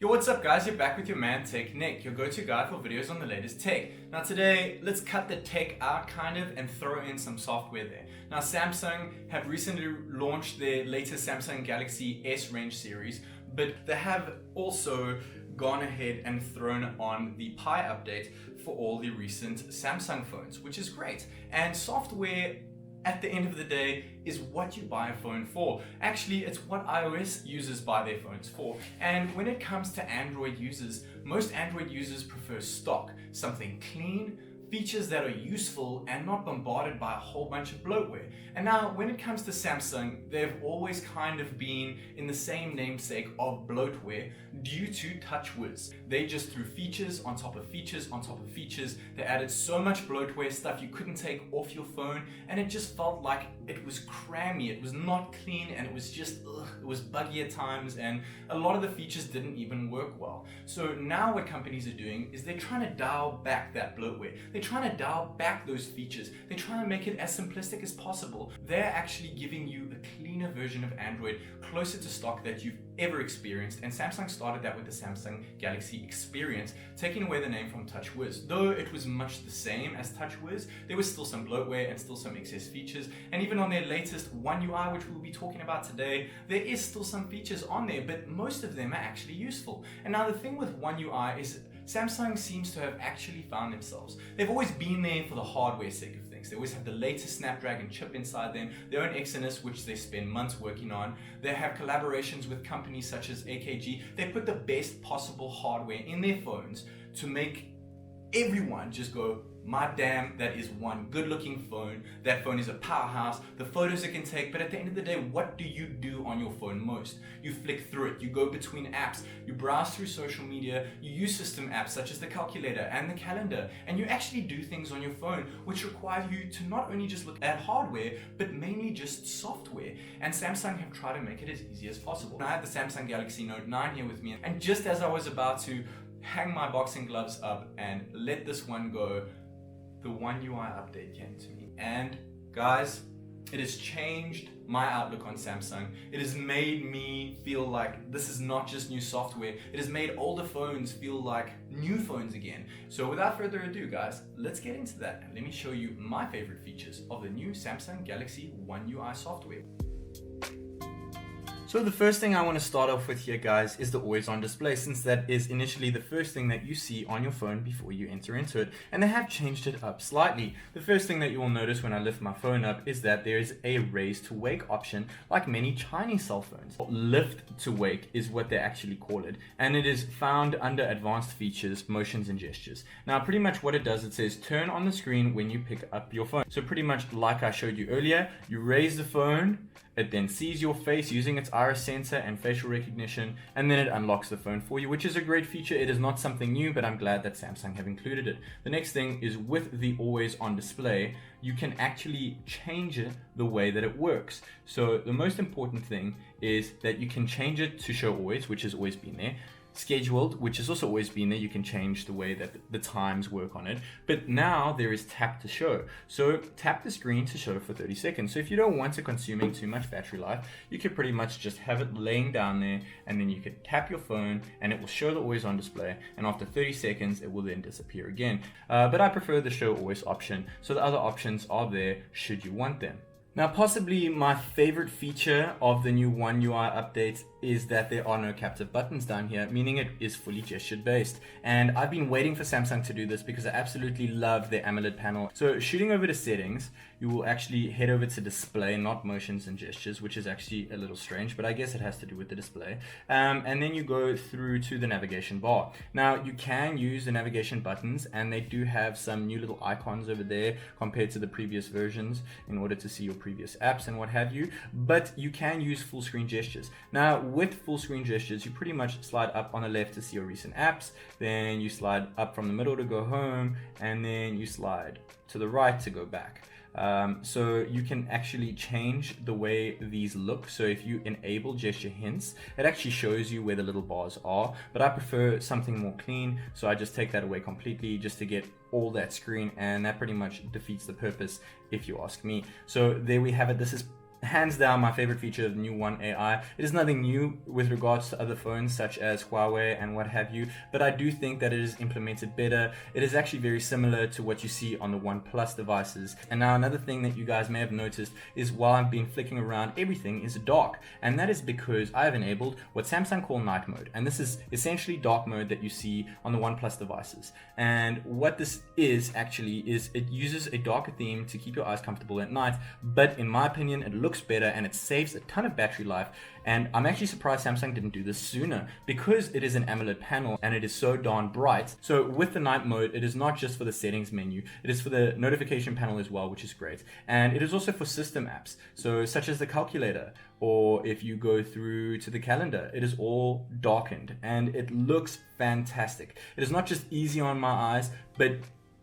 Yo, what's up guys? You're back with your man TechNick, your go-to guy for videos on the latest tech. Now today, let's cut the tech out kind of and throw in some software there. Now Samsung have recently launched their latest Samsung Galaxy S range series, but they have also gone ahead and thrown on the Pi update for all the recent Samsung phones, which is great. And software, at the end of the day, is what you buy a phone for. Actually, it's what iOS users buy their phones for. And when it comes to Android users, most Android users prefer stock, something clean, features that are useful and not bombarded by a whole bunch of bloatware. And now when it comes to Samsung, they've always kind of been in the same namesake of bloatware due to TouchWiz. They just threw features on top of features on top of features. They added so much bloatware, stuff you couldn't take off your phone, and it just felt like it was crammy, it was not clean, and it was just, it was buggy at times, and a lot of the features didn't even work well. So now what companies are doing is they're trying to dial back that bloatware. They're trying to dial back those features. They're trying to make it as simplistic as possible. They're actually giving you a cleaner version of Android, closer to stock that you've ever experienced. And Samsung started that with the Samsung Galaxy Experience, taking away the name from TouchWiz. Though it was much the same as TouchWiz, there was still some bloatware and still some excess features. And even on their latest One UI, which we'll be talking about today, there is still some features on there, but most of them are actually useful. And now the thing with One UI is Samsung seems to have actually found themselves. They've always been there for the hardware sake of things. They always have the latest Snapdragon chip inside them, their own Exynos, which they spend months working on. They have collaborations with companies such as AKG. They put the best possible hardware in their phones to make everyone just go, my damn, that is one good looking phone. That phone is a powerhouse, the photos it can take, but at the end of the day, what do you do on your phone most? You flick through it, you go between apps, you browse through social media, you use system apps such as the calculator and the calendar, and you actually do things on your phone which require you to not only just look at hardware, but mainly just software. And Samsung have tried to make it as easy as possible. I have the Samsung Galaxy Note 9 here with me, and just as I was about to hang my boxing gloves up and let this one go, the One UI update came to me. And guys, it has changed my outlook on Samsung. It has made me feel like this is not just new software. It has made older phones feel like new phones again. So without further ado, guys, let's get into that. And let me show you my favorite features of the new Samsung Galaxy One UI software. So the first thing I want to start off with here, guys, is the always on display, since that is initially the first thing that you see on your phone before you enter into it. And they have changed it up slightly. The first thing that you will notice when I lift my phone up is that there is a raise to wake option, like many Chinese cell phones. Lift to wake is what they actually call it. And it is found under advanced features, motions and gestures. Now, pretty much what it does, it says turn on the screen when you pick up your phone. So pretty much like I showed you earlier, you raise the phone, it then sees your face using its iris sensor and facial recognition, and then it unlocks the phone for you, which is a great feature. It is not something new, but I'm glad that Samsung have included it. The next thing is with the always on display, you can actually change it the way that it works. So the most important thing is that you can change it to show always, which has always been there. Scheduled, which has also always been there. You can change the way that the times work on it. But now there is tap to show. So tap the screen to show for 30 seconds. So if you don't want it consuming too much battery life, you could pretty much just have it laying down there, and then you could tap your phone and it will show the always on display. And after 30 seconds, it will then disappear again. But I prefer the show always option. So the other options are there should you want them. Now, possibly my favorite feature of the new One UI update is that there are no captive buttons down here, meaning it is fully gesture based. And I've been waiting for Samsung to do this because I absolutely love their AMOLED panel. So shooting over to settings, you will actually head over to display, not motions and gestures, which is actually a little strange, but I guess it has to do with the display. And then you go through to the navigation bar. Now, you can use the navigation buttons, and they do have some new little icons over there compared to the previous versions in order to see your previous apps and what have you, but you can use full screen gestures. Now, with full screen gestures, you pretty much slide up on the left to see your recent apps, then you slide up from the middle to go home, and then you slide to the right to go back. So you can actually change the way these look. So if you enable gesture hints, it actually shows you where the little bars are, but I prefer something more clean, so I just take that away completely just to get all that screen, and that pretty much defeats the purpose if you ask me. So there we have it. This is hands down my favorite feature of the new One AI. It is nothing new with regards to other phones such as Huawei and what have you, but I do think that it is implemented better. It is actually very similar to what you see on the One Plus devices. And now another thing that you guys may have noticed is while I've been flicking around, everything is dark, and that is because I have enabled what Samsung call night mode, and this is essentially dark mode that you see on the One Plus devices. And what this is actually is it uses a darker theme to keep your eyes comfortable at night, but in my opinion it looks better and it saves a ton of battery life. And I'm actually surprised Samsung didn't do this sooner, because it is an AMOLED panel and it is so darn bright. So with the night mode, it is not just for the settings menu, it is for the notification panel as well, which is great. And it is also for system apps, so such as the calculator, or if you go through to the calendar, it is all darkened and it looks fantastic. It is not just easy on my eyes, but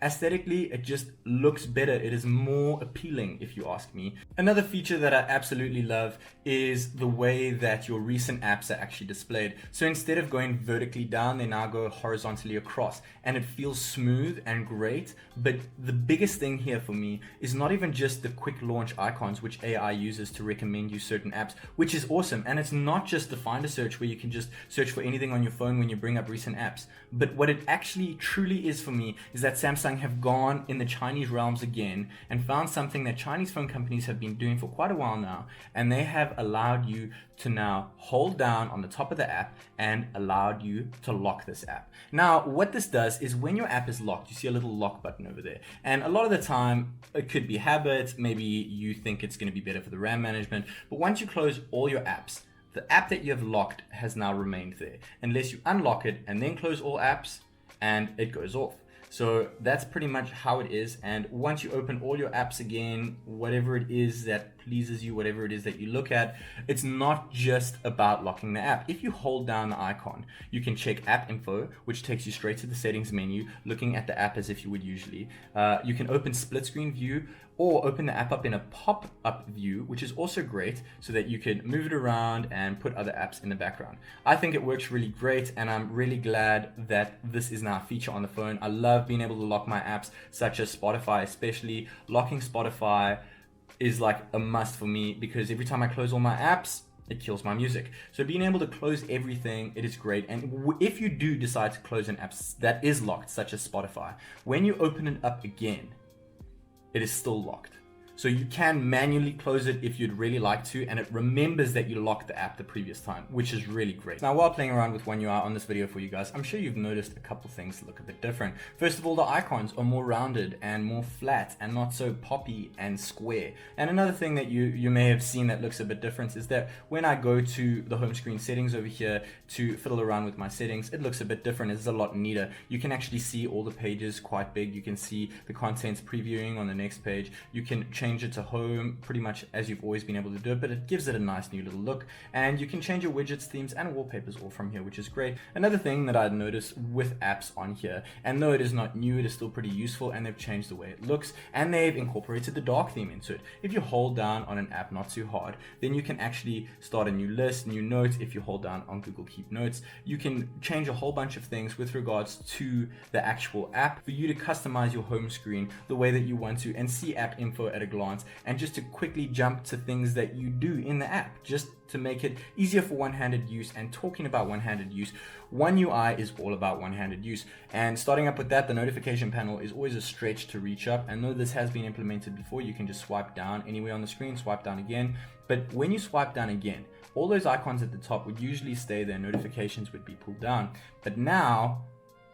aesthetically, it just looks better. It is more appealing, if you ask me. Another feature that I absolutely love is the way that your recent apps are actually displayed. So instead of going vertically down, they now go horizontally across, and it feels smooth and great. But the biggest thing here for me is not even just the quick launch icons, which AI uses to recommend you certain apps, which is awesome. And it's not just the Finder search where you can just search for anything on your phone when you bring up recent apps. But what it actually truly is for me is that Samsung have gone in the Chinese realms again and found something that Chinese phone companies have been doing for quite a while now, and they have allowed you to now hold down on the top of the app and allowed you to lock this app. Now, what this does is when your app is locked, you see a little lock button over there, and a lot of the time it could be habit, maybe you think it's going to be better for the RAM management, but once you close all your apps, the app that you have locked has now remained there unless you unlock it and then close all apps and it goes off. So that's pretty much how it is. And once you open all your apps again, whatever it is that pleases you, whatever it is that you look at, it's not just about locking the app. If you hold down the icon, you can check app info, which takes you straight to the settings menu, looking at the app as if you would usually. You can open split screen view or open the app up in a pop-up view, which is also great so that you can move it around and put other apps in the background. I think it works really great, and I'm really glad that this is now a feature on the phone. I love being able to lock my apps, such as Spotify, especially. Locking Spotify is like a must for me, because every time I close all my apps, it kills my music. So being able to close everything, it is great. And if you do decide to close an app that is locked, such as Spotify, when you open it up again, it is still locked. So you can manually close it if you'd really like to, and it remembers that you locked the app the previous time, which is really great. Now, while playing around with One UI on this video for you guys, I'm sure you've noticed a couple things that look a bit different. First of all, the icons are more rounded and more flat and not so poppy and square. And another thing that you may have seen that looks a bit different is that when I go to the home screen settings over here to fiddle around with my settings, it looks a bit different. It's a lot neater. You can actually see all the pages quite big. You can see the contents previewing on the next page. You can change it to home pretty much as you've always been able to do it, but it gives it a nice new little look. And you can change your widgets, themes, and wallpapers all from here, which is great. Another thing that I'd noticed with apps on here, and though it is not new, it is still pretty useful, and they've changed the way it looks, and they've incorporated the dark theme into it. If you hold down on an app not too hard, then you can actually start a new list, new notes. If you hold down on Google Keep Notes, you can change a whole bunch of things with regards to the actual app for you to customize your home screen the way that you want to and see app info at a glance, and just to quickly jump to things that you do in the app, just to make it easier for one-handed use. And talking about one-handed use, One UI is all about one-handed use. And starting up with that, the notification panel is always a stretch to reach up. And though this has been implemented before, you can just swipe down anywhere on the screen, swipe down again. But when you swipe down again, all those icons at the top would usually stay there, notifications would be pulled down. But now,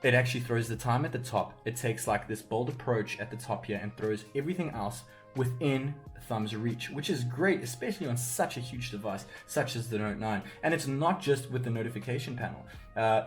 it actually throws the time at the top. It takes like this bold approach at the top here and throws everything else within thumb's reach, which is great, especially on such a huge device such as the Note 9. And it's not just with the notification panel.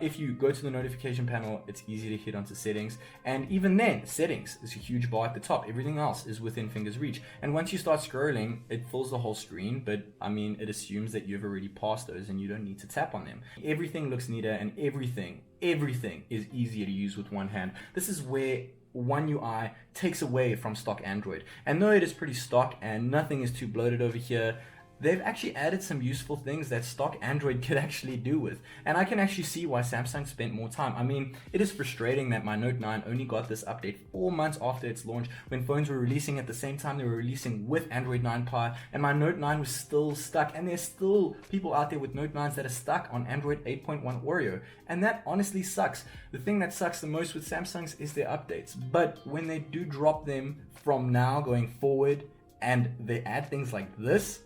If you go to the notification panel, it's easy to hit onto settings, and even then, settings is a huge bar at the top. Everything else is within finger's reach. And once you start scrolling, it fills the whole screen, but I mean, it assumes that you've already passed those and you don't need to tap on them. Everything looks neater, and everything is easier to use with one hand. This is where One UI takes away from stock Android. And though it is pretty stock and nothing is too bloated over here, they've actually added some useful things that stock Android could actually do with. And I can actually see why Samsung spent more time. I mean, it is frustrating that my Note 9 only got this update 4 months after its launch, when phones were releasing at the same time they were releasing with Android 9 Pie, and my Note 9 was still stuck. And there's still people out there with Note 9s that are stuck on Android 8.1 Oreo. And that honestly sucks. The thing that sucks the most with Samsung's is their updates. But when they do drop them from now going forward and they add things like this,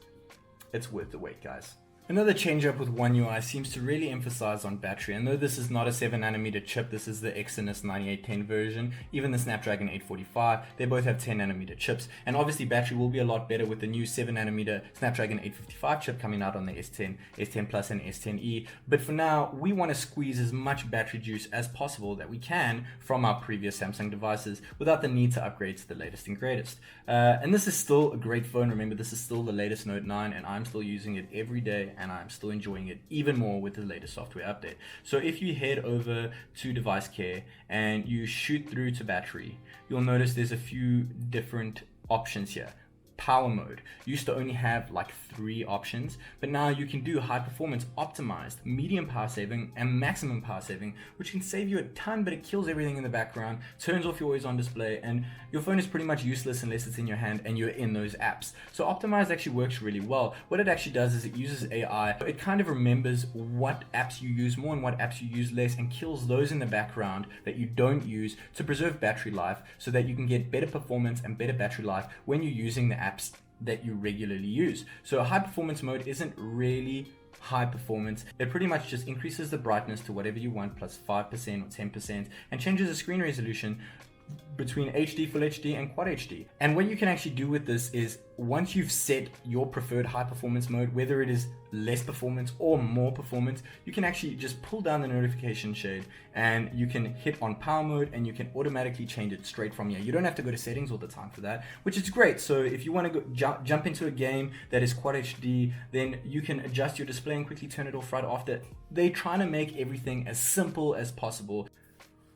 it's worth the wait, guys. Another change up with One UI seems to really emphasize on battery, and though this is not a 7nm chip, this is the Exynos 9810 version, even the Snapdragon 845, they both have 10nm chips, and obviously battery will be a lot better with the new 7nm Snapdragon 855 chip coming out on the S10, S10 Plus and S10e, but for now, we want to squeeze as much battery juice as possible that we can from our previous Samsung devices without the need to upgrade to the latest and greatest. And this is still a great phone. Remember, this is still the latest Note 9, and I'm still using it every day, and I'm still enjoying it even more with the latest software update. So if you head over to device care and you shoot through to battery, you'll notice there's a few different options here. Power mode used to only have like 3 options, but now you can do high performance optimized, medium power saving, and maximum power saving, which can save you a ton, but it kills everything in the background, turns off your always on display, and your phone is pretty much useless unless it's in your hand and you're in those apps. So optimized actually works really well. What it actually does is it uses AI. It kind of remembers what apps you use more and what apps you use less, and kills those in the background that you don't use to preserve battery life, so that you can get better performance and better battery life when you're using the apps that you regularly use. So a high performance mode isn't really high performance. It pretty much just increases the brightness to whatever you want, plus 5% or 10%, and changes the screen resolution between HD, Full HD, and Quad HD. And what you can actually do with this is, once you've set your preferred high performance mode, whether it is less performance or more performance, you can actually just pull down the notification shade and you can hit on power mode and you can automatically change it straight from here. You don't have to go to settings all the time for that, which is great. So if you want to go jump into a game that is Quad HD, then you can adjust your display and quickly turn it off right after. They're trying to make everything as simple as possible.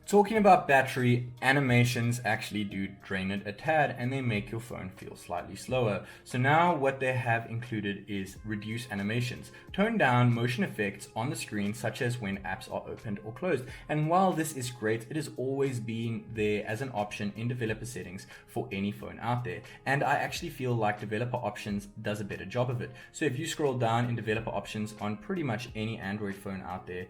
Talking about battery, animations actually do drain it a tad, and they make your phone feel slightly slower. So now what they have included is reduce animations, tone down motion effects on the screen, such as when apps are opened or closed. And while this is great, it has always been there as an option in developer settings for any phone out there. And I actually feel like developer options does a better job of it. So if you scroll down in developer options on pretty much any Android phone out there,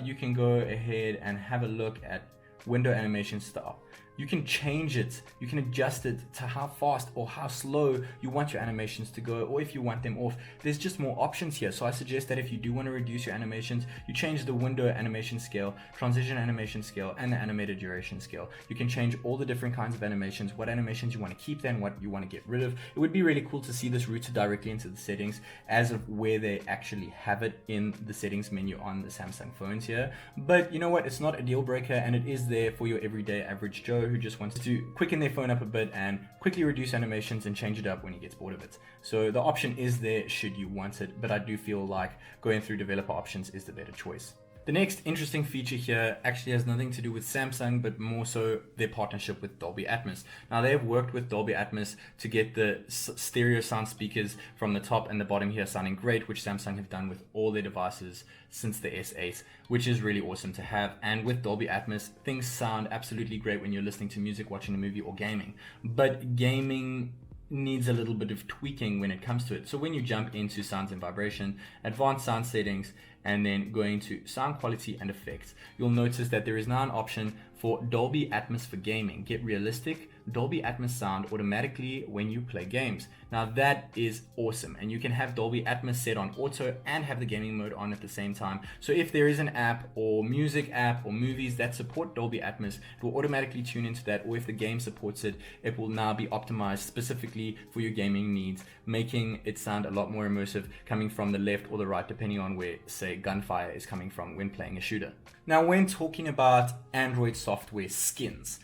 you can go ahead and have a look at window animation style. You can change it, you can adjust it to how fast or how slow you want your animations to go, or if you want them off. There's just more options here. So I suggest that if you do want to reduce your animations, you change the window animation scale, transition animation scale, and the animated duration scale. You can change all the different kinds of animations, what animations you want to keep, then what you want to get rid of. It would be really cool to see this routed directly into the settings as of where they actually have it in the settings menu on the Samsung phones here. But you know what, it's not a deal breaker, and it is there for your everyday average Joe who just wants to quicken their phone up a bit and quickly reduce animations and change it up when he gets bored of it. So the option is there should you want it, but I do feel like going through developer options is the better choice. The next interesting feature here actually has nothing to do with Samsung, but more so their partnership with Dolby Atmos. Now, they have worked with Dolby Atmos to get the stereo sound speakers from the top and the bottom here sounding great, which Samsung have done with all their devices since the S8, which is really awesome to have. And with Dolby Atmos, things sound absolutely great when you're listening to music, watching a movie, or gaming. But gaming needs a little bit of tweaking when it comes to it. So when you jump into sounds and vibration, advanced sound settings, and then going to sound quality and effects, you'll notice that there is now an option for Dolby Atmos for gaming. Get realistic Dolby Atmos sound automatically when you play games. Now that is awesome, and you can have Dolby Atmos set on auto and have the gaming mode on at the same time. So if there is an app or music app or movies that support Dolby Atmos, it will automatically tune into that, or if the game supports it, it will now be optimized specifically for your gaming needs, making it sound a lot more immersive coming from the left or the right, depending on where, say, gunfire is coming from when playing a shooter. Now, when talking about Android software skins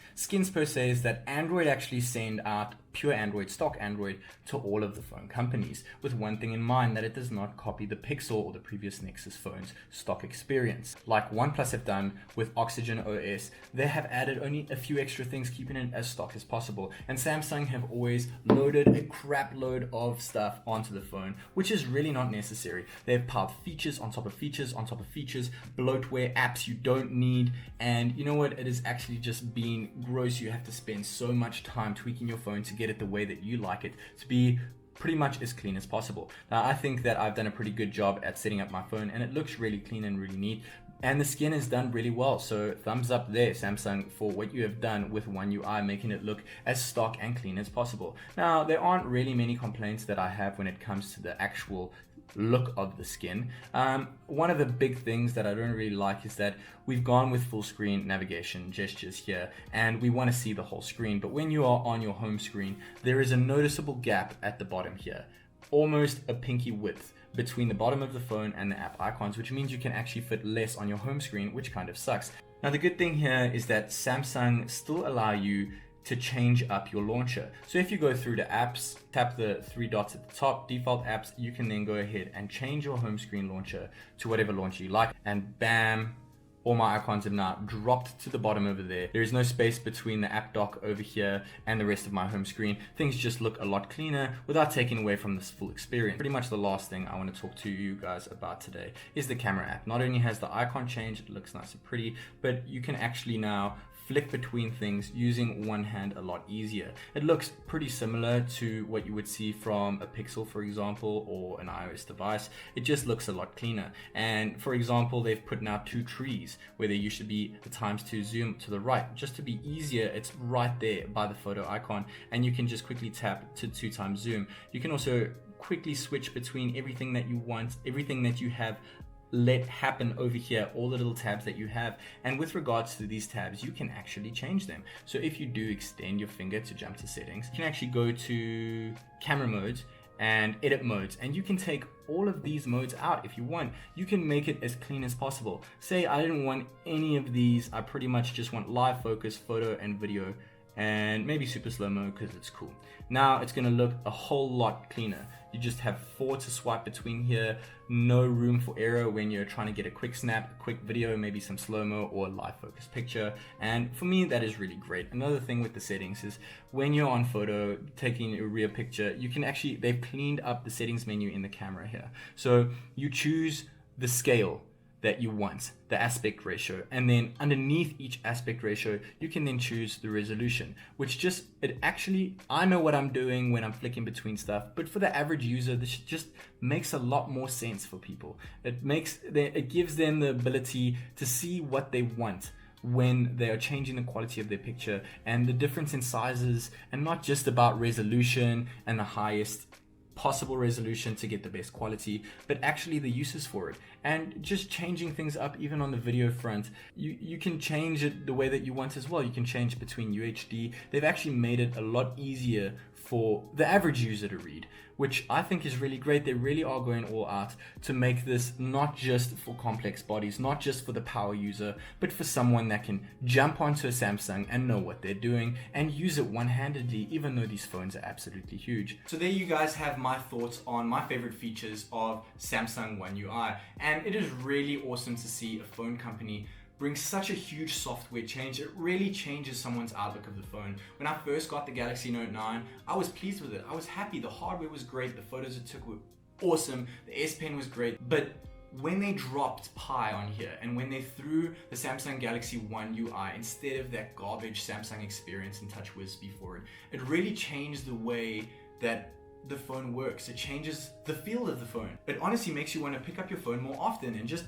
per se is that Android actually send out pure Android, stock Android, to all of the phone companies, with one thing in mind, that it does not copy the Pixel or the previous Nexus phone's stock experience. Like OnePlus have done with Oxygen OS, they have added only a few extra things, keeping it as stock as possible. And Samsung have always loaded a crap load of stuff onto the phone, which is really not necessary. They've piled features on top of features on top of features, bloatware, apps you don't need, and you know what? It is actually just being gross. You have to spend so much time tweaking your phone to get it the way that you like it to be pretty much as clean as possible. Now, I think that I've done a pretty good job at setting up my phone, and it looks really clean and really neat, and the skin is done really well. So thumbs up there, Samsung, for what you have done with One UI, making it look as stock and clean as possible. Now, there aren't really many complaints that I have when it comes to the actual look of the skin. One of the big things that I don't really like is that we've gone with full screen navigation gestures here, and we want to see the whole screen, but when you are on your home screen, there is a noticeable gap at the bottom here, almost a pinky width between the bottom of the phone and the app icons, which means you can actually fit less on your home screen, which kind of sucks. Now, the good thing here is that Samsung still allow you to change up your launcher. So if you go through to apps, tap the three dots at the top, default apps, you can then go ahead and change your home screen launcher to whatever launcher you like, and bam, all my icons have now dropped to the bottom over there. There is no space between the app dock over here and the rest of my home screen. Things just look a lot cleaner without taking away from this full experience. Pretty much the last thing I want to talk to you guys about today is the camera app. Not only has the icon changed, it looks nice and pretty, but you can actually now flick between things using one hand a lot easier. It looks pretty similar to what you would see from a Pixel, for example, or an iOS device. It just looks a lot cleaner. And for example, they've put now two trees where there used to be the ×2 zoom to the right. Just to be easier, it's right there by the photo icon, and you can just quickly tap to 2x zoom. You can also quickly switch between everything that you want, everything that you have let happen over here, all the little tabs that you have. And with regards to these tabs, you can actually change them. So if you do extend your finger to jump to settings, you can actually go to camera modes and edit modes, and you can take all of these modes out if you want. You can make it as clean as possible. Say I didn't want any of these, I pretty much just want live focus, photo and video, and maybe super slow-mo because it's cool. Now it's going to look a whole lot cleaner. You just have 4 to swipe between here, no room for error when you're trying to get a quick snap, a quick video, maybe some slow-mo or a live focus picture. And for me, that is really great. Another thing with the settings is when you're on photo, taking a rear picture, you can actually, they've cleaned up the settings menu in the camera here. So you choose the scale that you want, the aspect ratio, and then underneath each aspect ratio you can then choose the resolution, which just, it actually, I know what I'm doing when I'm flicking between stuff, but for the average user this just makes a lot more sense for people. It gives them the ability to see what they want when they are changing the quality of their picture, and the difference in sizes, and not just about resolution and the highest possible resolution to get the best quality, but actually the uses for it. And just changing things up, even on the video front, you can change it the way that you want as well. You can change between UHD. They've actually made it a lot easier for the average user to read, which I think is really great. They really are going all out to make this not just for complex bodies, not just for the power user, but for someone that can jump onto a Samsung and know what they're doing and use it one-handedly, even though these phones are absolutely huge. So there you guys have my thoughts on my favorite features of Samsung One UI. And it is really awesome to see a phone company brings such a huge software change. It really changes someone's outlook of the phone. When I first got the Galaxy Note 9, I was pleased with it. I was happy. The hardware was great. The photos it took were awesome. The S Pen was great. But when they dropped Pi on here, and when they threw the Samsung Galaxy One UI instead of that garbage Samsung experience and TouchWiz before it, it really changed the way that the phone works. It changes the feel of the phone. It honestly makes you want to pick up your phone more often and just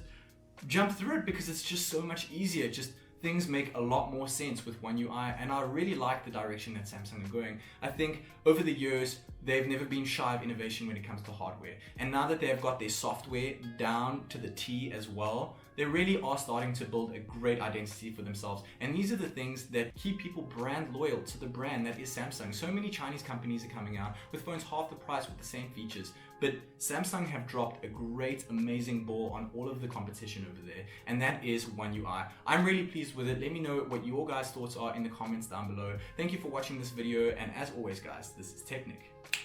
jump through it, because it's just so much easier. Just things make a lot more sense with One UI, and I really like the direction that Samsung are going. I think over the years they've never been shy of innovation when it comes to hardware, and now that they've got their software down to the T as well, They really are starting to build a great identity for themselves. And these are the things that keep people brand loyal to the brand that is Samsung. So many Chinese companies are coming out with phones half the price with the same features. But Samsung have dropped a great, amazing ball on all of the competition over there, and that is One UI. I'm really pleased with it. Let me know what your guys' thoughts are in the comments down below. Thank you for watching this video, and as always guys, this is TechNick.